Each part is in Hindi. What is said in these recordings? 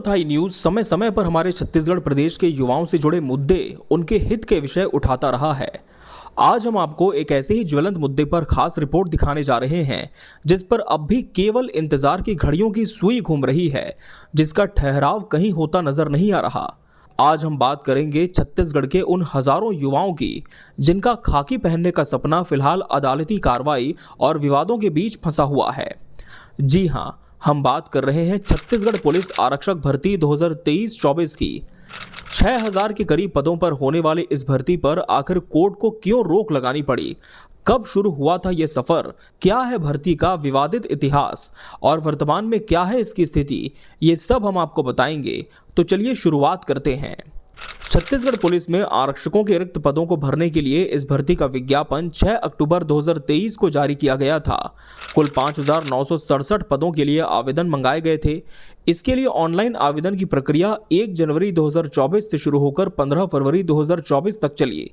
चौथाई न्यूज समय समय पर हमारे छत्तीसगढ़ प्रदेश के युवाओं से जुड़े मुद्दे, उनके हित के विषय उठाता रहा है। आज हम आपको एक ऐसे ही ज्वलंत मुद्दे पर खास रिपोर्ट दिखाने जा रहे हैं, जिस पर अब भी केवल इंतजार की घड़ियों की सुई घूम रही है, जिसका ठहराव कहीं होता नजर नहीं आ रहा। आज हम बात करेंगे छत्तीसगढ़ के उन हजारों युवाओं की, जिनका खाकी पहनने का सपना फिलहाल अदालती कार्रवाई और विवादों के बीच फंसा हुआ है। जी हां, हम बात कर रहे हैं छत्तीसगढ़ पुलिस आरक्षक भर्ती 2023-24 की। 6000 के करीब पदों पर होने वाले इस भर्ती पर आखिर कोर्ट को क्यों रोक लगानी पड़ी? कब शुरू हुआ था यह सफर? क्या है भर्ती का विवादित इतिहास और वर्तमान में क्या है इसकी स्थिति? ये सब हम आपको बताएंगे। तो चलिए शुरुआत करते हैं। छत्तीसगढ़ पुलिस में आरक्षकों के रिक्त पदों को भरने के लिए इस भर्ती का विज्ञापन 6 अक्टूबर 2023 को जारी किया गया था। कुल 5,967 पदों के लिए आवेदन मंगाए गए थे। इसके लिए ऑनलाइन आवेदन की प्रक्रिया 1 जनवरी 2024 से शुरू होकर 15 फरवरी 2024 तक चली।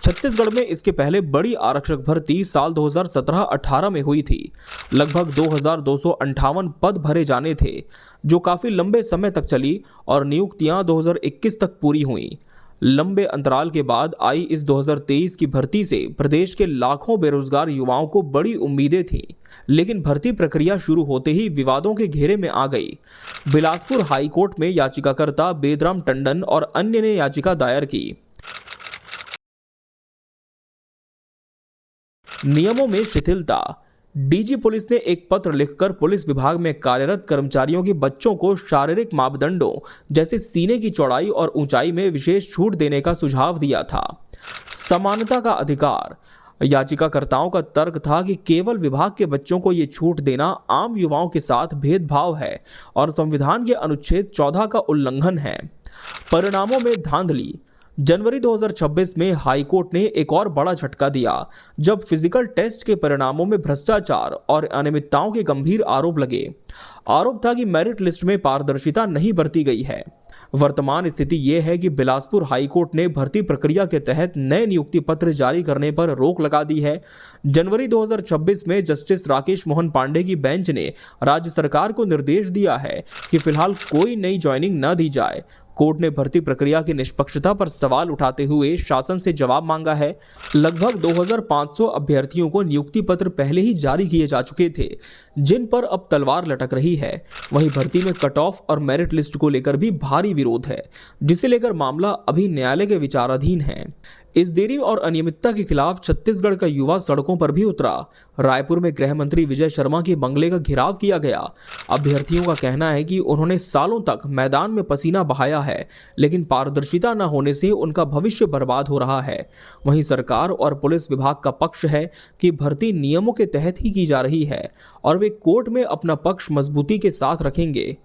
छत्तीसगढ़ में इसके पहले बड़ी आरक्षक भर्ती साल 2017-18 में हुई थी। लगभग 2,258 पद भरे जाने थे, जो काफी लंबे समय तक चली और नियुक्तियां 2021 तक पूरी हुई। लंबे अंतराल के बाद आई इस 2023 की भर्ती से प्रदेश के लाखों बेरोजगार युवाओं को बड़ी उम्मीदें थीं, लेकिन भर्ती प्रक्रिया शुरू होते ही विवादों के घेरे में आ गई। बिलासपुर हाईकोर्ट में याचिकाकर्ता बेदराम टंडन और अन्य ने याचिका दायर की। नियमों में शिथिलता। डीजी पुलिस ने एक पत्र लिखकर पुलिस विभाग में कार्यरत कर्मचारियों के बच्चों को शारीरिक मापदंडों जैसे सीने की चौड़ाई और ऊंचाई में विशेष छूट देने का सुझाव दिया था। समानता का अधिकार। याचिकाकर्ताओं का तर्क था कि केवल विभाग के बच्चों को ये छूट देना आम युवाओं के साथ भेदभाव है और संविधान के अनुच्छेद 14 का उल्लंघन है। परिणामों में धांधली। जनवरी 2026 में हाईकोर्ट ने एक और बड़ा झटका दिया, जब फिजिकल टेस्ट के परिणामों में भ्रष्टाचार और अनियमितताओं के गंभीर आरोप लगे। आरोप था कि मेरिट लिस्ट में पारदर्शिता नहीं बरती गई है। वर्तमान स्थिति यह है कि बिलासपुर हाईकोर्ट ने भर्ती प्रक्रिया के तहत नए नियुक्ति पत्र जारी करने पर रोक लगा दी है। जनवरी 2026 में जस्टिस राकेश मोहन पांडे की बेंच ने राज्य सरकार को निर्देश दिया है कि फिलहाल कोई नई ज्वाइनिंग न दी जाए। कोर्ट ने भर्ती प्रक्रिया की निष्पक्षता पर सवाल उठाते हुए शासन से जवाब मांगा है। लगभग 2500 अभ्यर्थियों को नियुक्ति पत्र पहले ही जारी किए जा चुके थे, जिन पर अब तलवार लटक रही है। वहीं भर्ती में कट ऑफ और मेरिट लिस्ट को लेकर भी भारी विरोध है, जिसे लेकर मामला अभी न्यायालय के विचाराधीन है। इस देरी और अनियमितता के खिलाफ छत्तीसगढ़ का युवा सड़कों पर भी उतरा। रायपुर में गृह मंत्री विजय शर्मा के बंगले का घेराव किया गया। अभ्यर्थियों का कहना है कि उन्होंने सालों तक मैदान में पसीना बहाया है, लेकिन पारदर्शिता न होने से उनका भविष्य बर्बाद हो रहा है। वहीं सरकार और पुलिस विभाग का पक्ष है कि भर्ती नियमों के तहत ही की जा रही है और वे कोर्ट में अपना पक्ष मजबूती के साथ रखेंगे।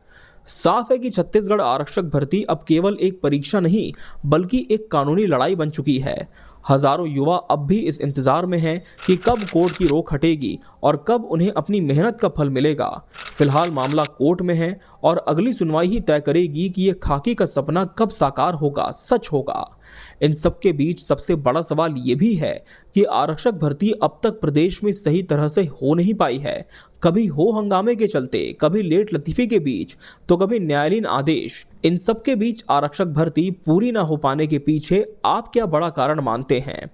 साफ है कि छत्तीसगढ़ आरक्षक भर्ती अब केवल एक परीक्षा नहीं, बल्कि एक कानूनी लड़ाई बन चुकी है। हजारों युवा अब भी इस इंतजार में हैं कि कब कोर्ट की रोक हटेगी और कब उन्हें अपनी मेहनत का फल मिलेगा। फिलहाल मामला कोर्ट में है और अगली सुनवाई ही तय करेगी कि यह खाकी का सपना कब साकार होगा, सच होगा। इन सबके बीच सबसे बड़ा सवाल ये भी है कि आरक्षक भर्ती अब तक प्रदेश में सही तरह से हो नहीं पाई है। कभी हो हंगामे के चलते, कभी लेट लतीफे के बीच, तो कभी न्यायालयीन आदेश। इन सबके बीच आरक्षक भर्ती पूरी ना हो पाने के पीछे आप क्या बड़ा कारण मानते हैं?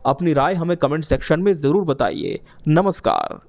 अपनी राय हमें कमेंट सेक्शन में जरूर बताइए। नमस्कार।